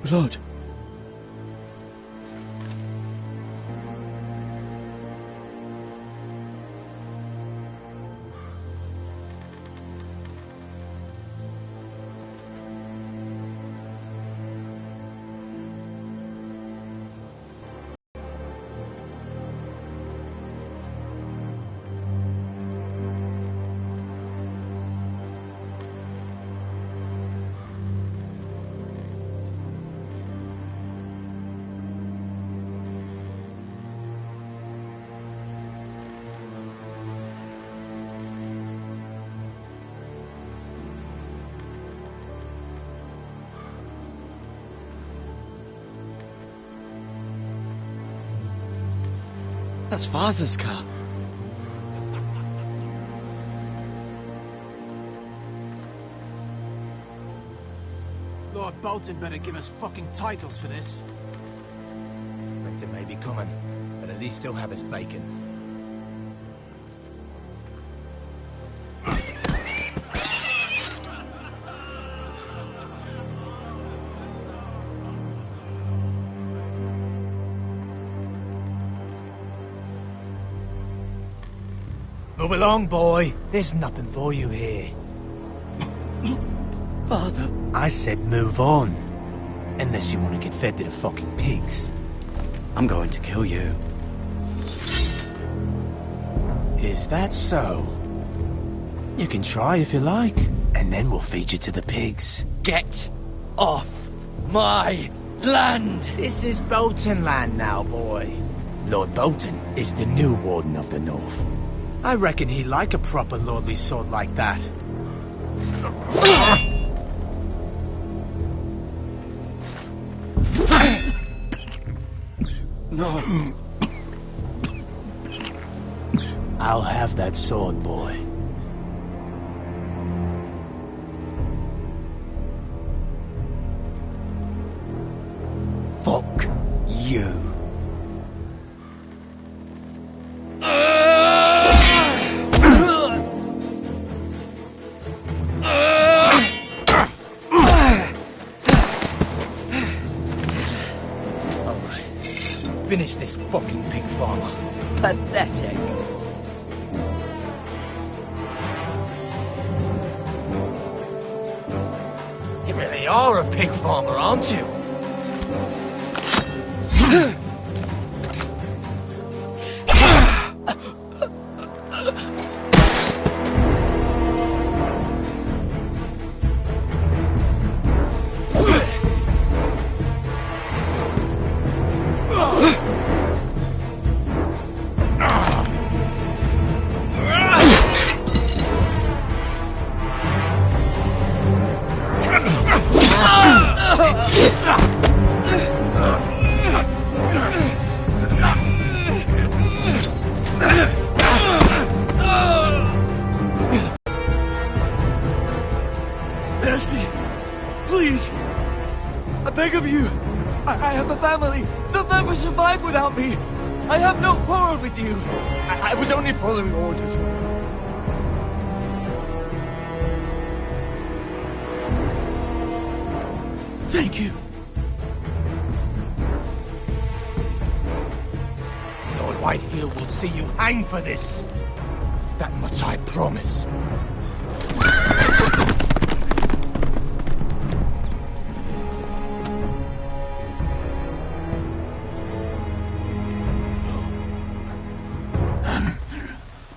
blood. That's Father's car. Lord Bolton better give us fucking titles for this. Winter may be coming, but at least he'll have his bacon. Move along, boy. There's nothing for you here. Father. I said move on. Unless you want to get fed to the fucking pigs. I'm going to kill you. Is that so? You can try if you like, and then we'll feed you to the pigs. Get off my land! This is Bolton land now, boy. Lord Bolton is the new Warden of the North. I reckon he'd like a proper lordly sword like that. No. I'll have that sword, boy. Fuck you. Finish this fucking pig farmer. Pathetic. You really are a pig farmer, aren't you? Please, I beg of you. I have a family. They'll never survive without me. I have no quarrel with you. I was only following orders. Thank you. Lord Whitehill will see you hang for this. That much I promise.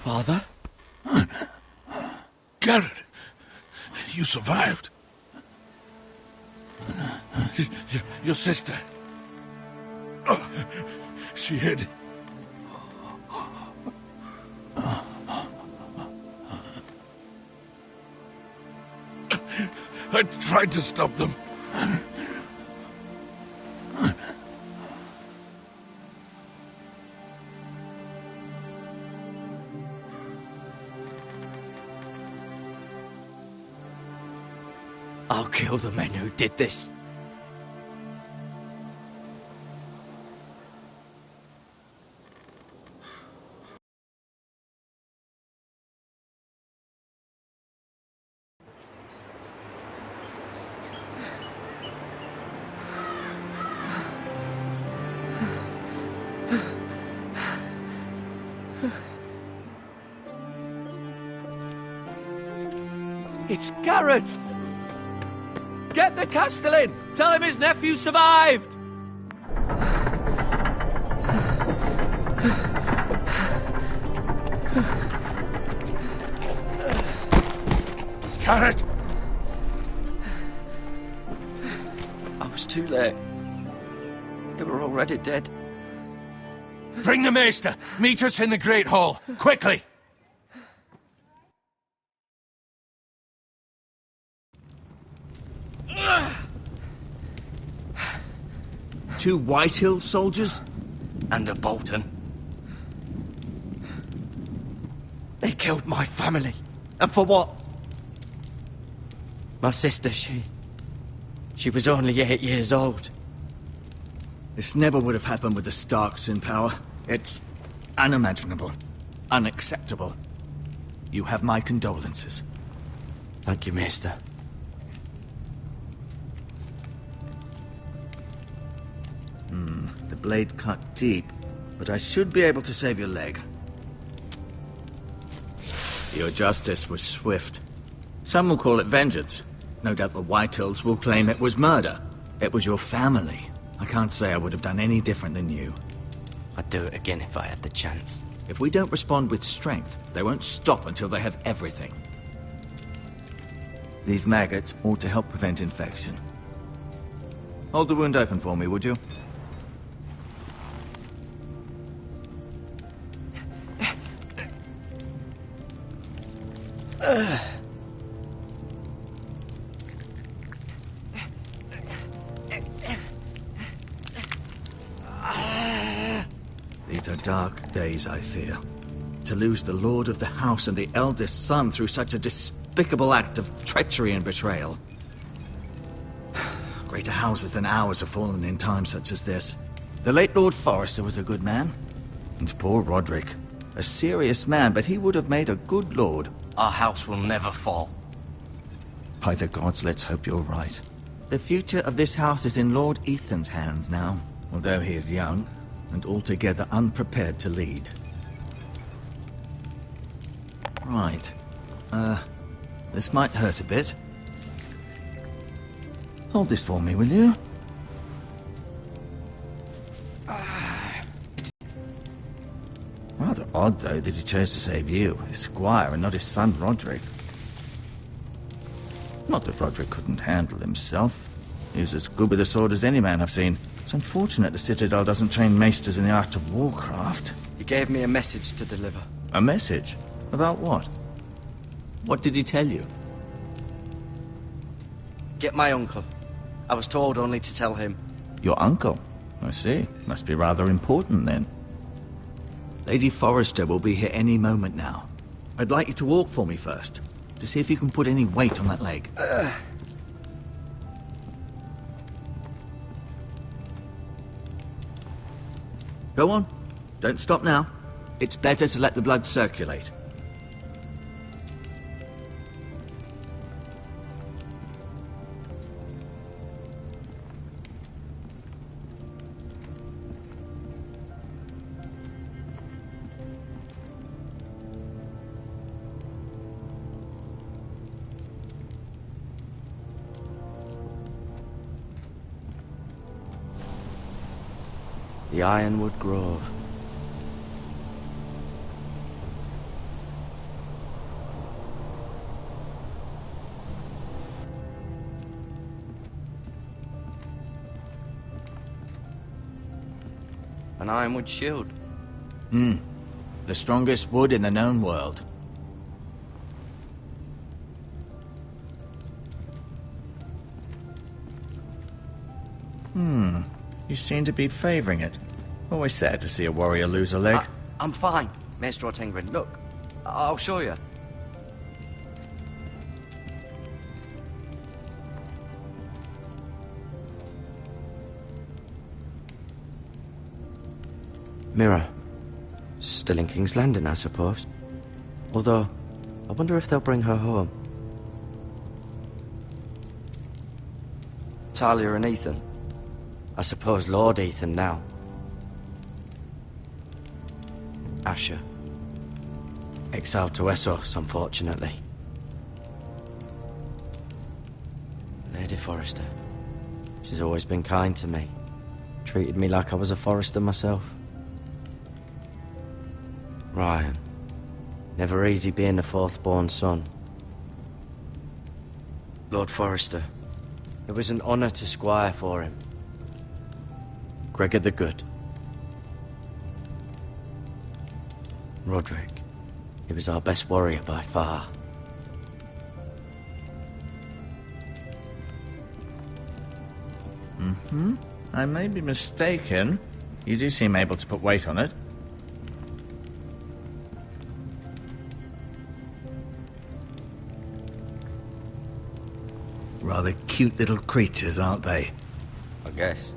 Father? Garrett, you survived. Your sister. Oh, she hid. I tried to stop them. I'll kill the men who did this. It's Garrett! Get the Castellan! Tell him his nephew survived! Garrett! I was too late. They were already dead. Bring the maester! Meet us in the Great Hall! Quickly! Two Whitehill soldiers? And a Bolton. They killed my family. And for what? My sister, she was only 8 years old. This never would have happened with the Starks in power. It's unimaginable. Unacceptable. You have my condolences. Thank you, Maester. The blade cut deep, but I should be able to save your leg. Your justice was swift. Some will call it vengeance. No doubt the Whitehills will claim it was murder. It was your family. I can't say I would have done any different than you. I'd do it again if I had the chance. If we don't respond with strength, they won't stop until they have everything. These maggots ought to help prevent infection. Hold the wound open for me, would you? These are dark days, I fear. To lose the lord of the house and the eldest son through such a despicable act of treachery and betrayal. Greater houses than ours have fallen in times such as this. The late Lord Forrester was a good man. And poor Roderick. A serious man, but he would have made a good lord. Our house will never fall. By the gods, let's hope you're right. The future of this house is in Lord Ethan's hands now, although he is young and altogether unprepared to lead. Right. This might hurt a bit. Hold this for me, will you? Rather odd, though, that he chose to save you, his squire, and not his son, Roderick. Not that Roderick couldn't handle himself. He was as good with a sword as any man I've seen. It's unfortunate the Citadel doesn't train maesters in the art of warcraft. He gave me a message to deliver. A message? About what? What did he tell you? Get my uncle. I was told only to tell him. Your uncle? I see. Must be rather important, then. Lady Forrester will be here any moment now. I'd like you to walk for me first, to see if you can put any weight on that leg. Go on. Don't stop now. It's better to let the blood circulate. The Ironwood Grove. An ironwood shield. The strongest wood in the known world. You seem to be favoring it. Always sad to see a warrior lose a leg. I'm fine, Maester Otengrin. Look, I'll show you. Mirror. Still in King's Landing, I suppose. Although, I wonder if they'll bring her home. Talia and Ethan. I suppose Lord Ethan now. Asher. Exiled to Essos, unfortunately. Lady Forrester. She's always been kind to me. Treated me like I was a Forrester myself. Ryan. Never easy being the fourth-born son. Lord Forrester. It was an honour to squire for him. Gregor the Good. Roderick. He was our best warrior by far. I may be mistaken. You do seem able to put weight on it. Rather cute little creatures, aren't they? I guess.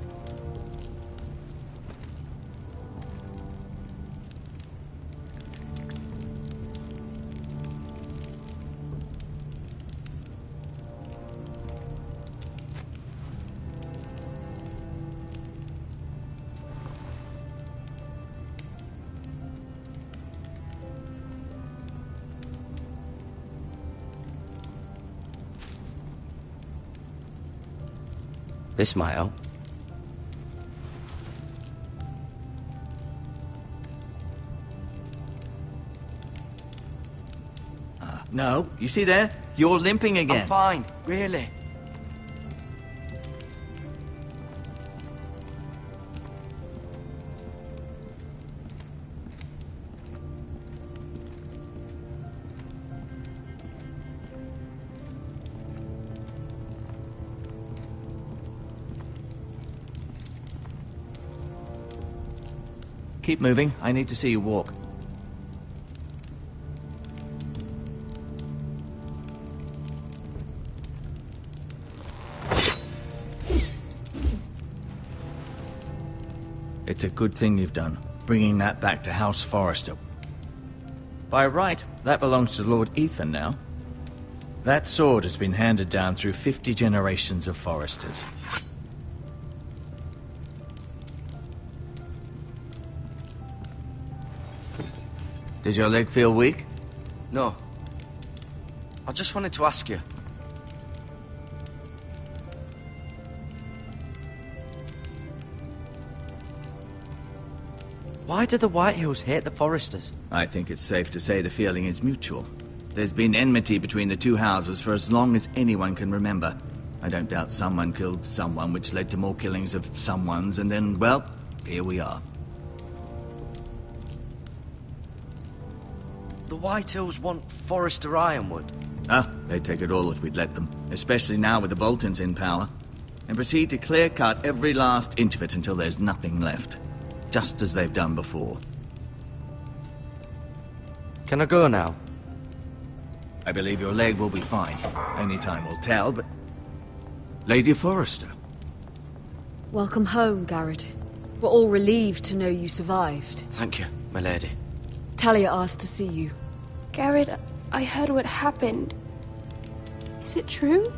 This might help. No, you see there? You're limping again. I'm fine, really. Keep moving. I need to see you walk. It's a good thing you've done, bringing that back to House Forrester. By right, that belongs to Lord Ethan now. That sword has been handed down through 50 generations of Forresters. Did your leg feel weak? No. I just wanted to ask you. Why do the Whitehills hate the Forresters? I think it's safe to say the feeling is mutual. There's been enmity between the two houses for as long as anyone can remember. I don't doubt someone killed someone, which led to more killings of someones, and then, well, here we are. The Whitehills want Forrester Ironwood. They'd take it all if we'd let them, especially now with the Boltons in power, and proceed to clear-cut every last inch of it until there's nothing left, just as they've done before. Can I go now? I believe your leg will be fine. Only time will tell, but... Lady Forrester. Welcome home, Garrett. We're all relieved to know you survived. Thank you, my lady. Talia asked to see you. Garrett, I heard what happened. Is it true?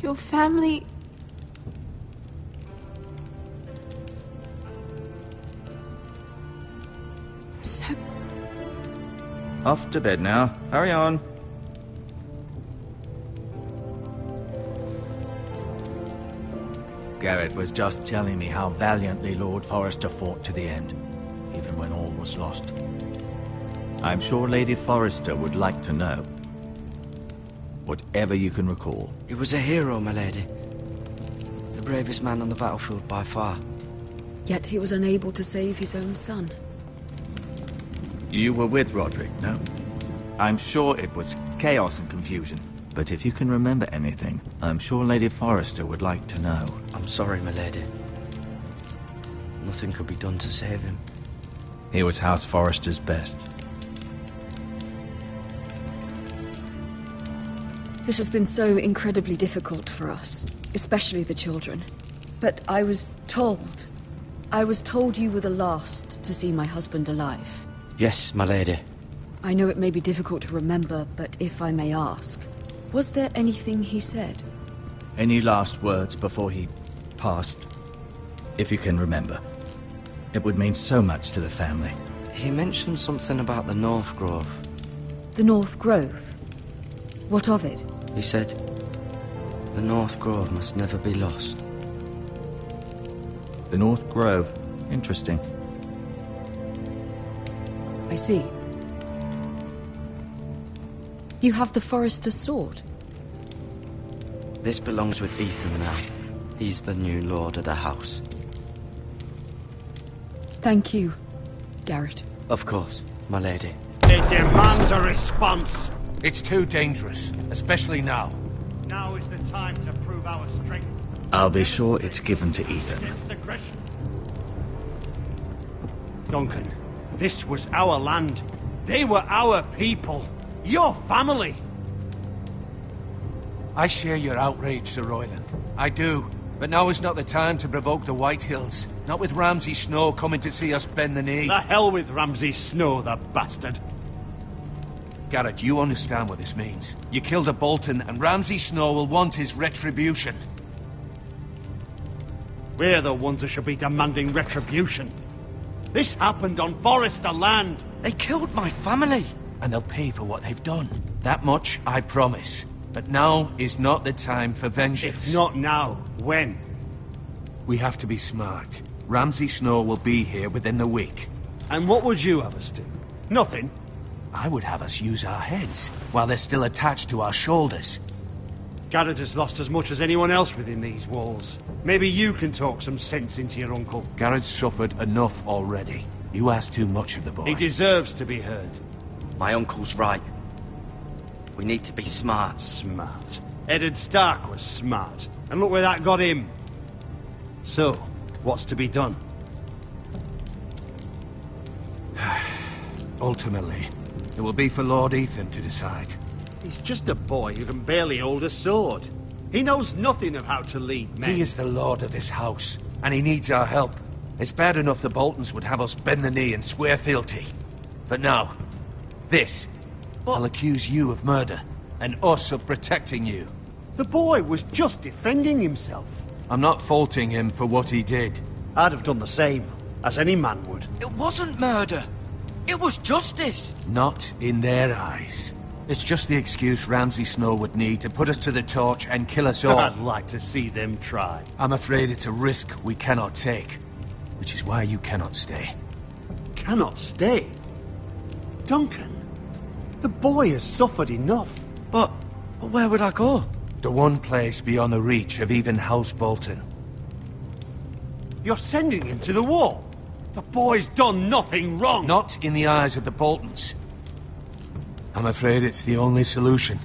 Your family... I'm so... Off to bed now. Hurry on. Garrett was just telling me how valiantly Lord Forrester fought to the end, even when all was lost. I'm sure Lady Forrester would like to know. Whatever you can recall. He was a hero, my lady. The bravest man on the battlefield by far. Yet he was unable to save his own son. You were with Roderick, no? I'm sure it was chaos and confusion. But if you can remember anything, I'm sure Lady Forrester would like to know. I'm sorry, my lady. Nothing could be done to save him. He was House Forrester's best. This has been so incredibly difficult for us, especially the children. But I was told you were the last to see my husband alive. Yes, my lady. I know it may be difficult to remember, but if I may ask, was there anything he said? Any last words before he passed? If you can remember. It would mean so much to the family. He mentioned something about the North Grove. The North Grove? What of it? He said, The North Grove must never be lost. The North Grove. Interesting. I see. You have the Forester's sword. This belongs with Ethan now. He's the new lord of the house. Thank you, Garrett. Of course, my lady. It demands a response. It's too dangerous, especially now. Now is the time to prove our strength. I'll be sure it's given to Ethan. Against aggression. Duncan, this was our land. They were our people. Your family. I share your outrage, Sir Royland. I do. But now is not the time to provoke the White Hills. Not with Ramsay Snow coming to see us bend the knee. The hell with Ramsay Snow, the bastard. Garrett, you understand what this means. You killed a Bolton, and Ramsay Snow will want his retribution. We're the ones that should be demanding retribution. This happened on Forester land. They killed my family. And they'll pay for what they've done. That much, I promise. But now is not the time for vengeance. If not now, when? We have to be smart. Ramsay Snow will be here within the week. And what would you have us do? Nothing. I would have us use our heads, while they're still attached to our shoulders. Garrett has lost as much as anyone else within these walls. Maybe you can talk some sense into your uncle. Garrett's suffered enough already. You ask too much of the boy. He deserves to be heard. My uncle's right. We need to be smart. Smart. Eddard Stark was smart. And look where that got him. So, what's to be done? Ultimately, it will be for Lord Ethan to decide. He's just a boy who can barely hold a sword. He knows nothing of how to lead men. He is the lord of this house, and he needs our help. It's bad enough the Boltons would have us bend the knee and swear fealty. But now, this. I'll accuse you of murder, and us of protecting you. The boy was just defending himself. I'm not faulting him for what he did. I'd have done the same, as any man would. It wasn't murder. It was justice. Not in their eyes. It's just the excuse Ramsay Snow would need to put us to the torch and kill us all. I'd like to see them try. I'm afraid it's a risk we cannot take, which is why you cannot stay. Cannot stay? Duncan, the boy has suffered enough. But where would I go? The one place beyond the reach of even House Bolton. You're sending him to the wall. The boy's done nothing wrong. Not in the eyes of the Boltons. I'm afraid it's the only solution.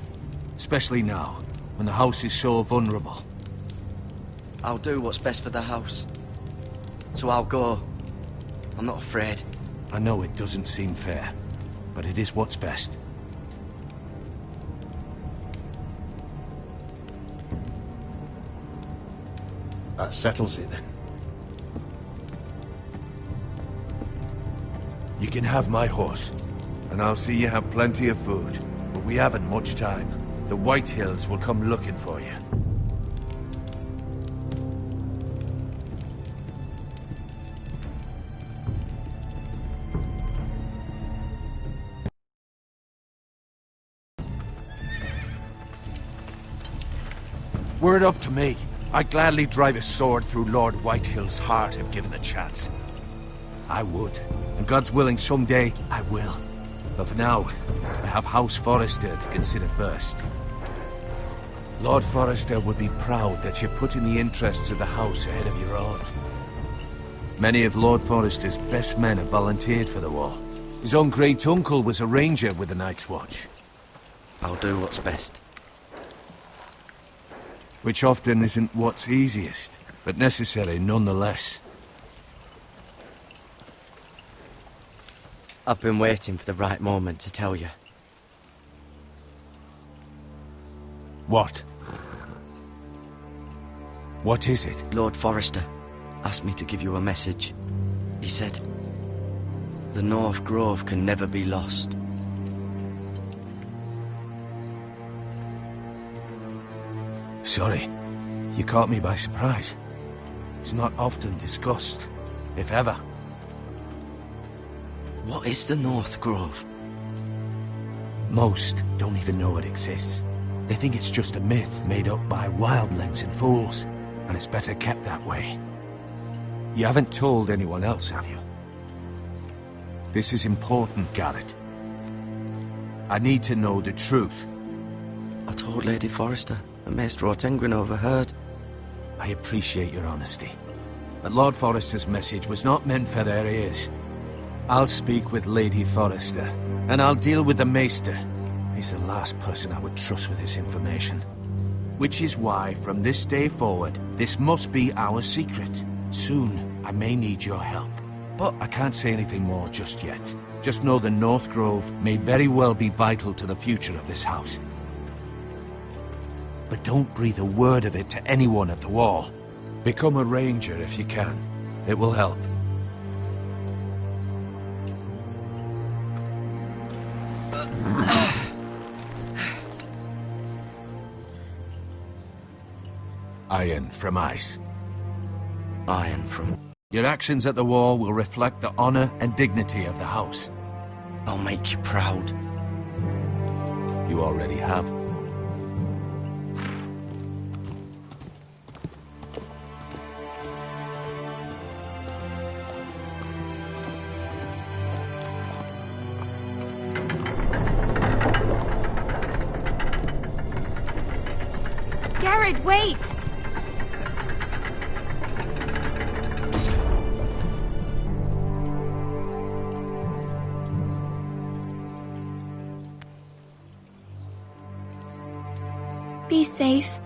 Especially now, when the house is so vulnerable. I'll do what's best for the house. So I'll go. I'm not afraid. I know it doesn't seem fair, but it is what's best. That settles it then. You can have my horse, and I'll see you have plenty of food. But we haven't much time. The White Hills will come looking for you. Were it up to me, I'd gladly drive a sword through Lord Whitehill's heart if given a chance. I would, and God's willing someday I will. But for now, I have House Forrester to consider first. Lord Forrester would be proud that you're putting the interests of the house ahead of your own. Many of Lord Forrester's best men have volunteered for the war. His own great-uncle was a ranger with the Night's Watch. I'll do what's best. Which often isn't what's easiest, but necessary nonetheless. I've been waiting for the right moment to tell you. What? What is it? Lord Forrester asked me to give you a message. He said, the North Grove can never be lost. Sorry, you caught me by surprise. It's not often discussed, if ever. What is the North Grove? Most don't even know it exists. They think it's just a myth made up by wildlings and fools, and it's better kept that way. You haven't told anyone else, have you? This is important, Garrett. I need to know the truth. I told Lady Forrester, and Maester Ortengrin overheard. I appreciate your honesty, but Lord Forrester's message was not meant for their ears. I'll speak with Lady Forrester, and I'll deal with the Maester. He's the last person I would trust with this information. Which is why, from this day forward, this must be our secret. Soon, I may need your help. But I can't say anything more just yet. Just know the North Grove may very well be vital to the future of this house. But don't breathe a word of it to anyone at the Wall. Become a ranger if you can. It will help. Iron from ice. Iron from... Your actions at the Wall will reflect the honor and dignity of the house. I'll make you proud. You already have. Garrett, wait! Be safe.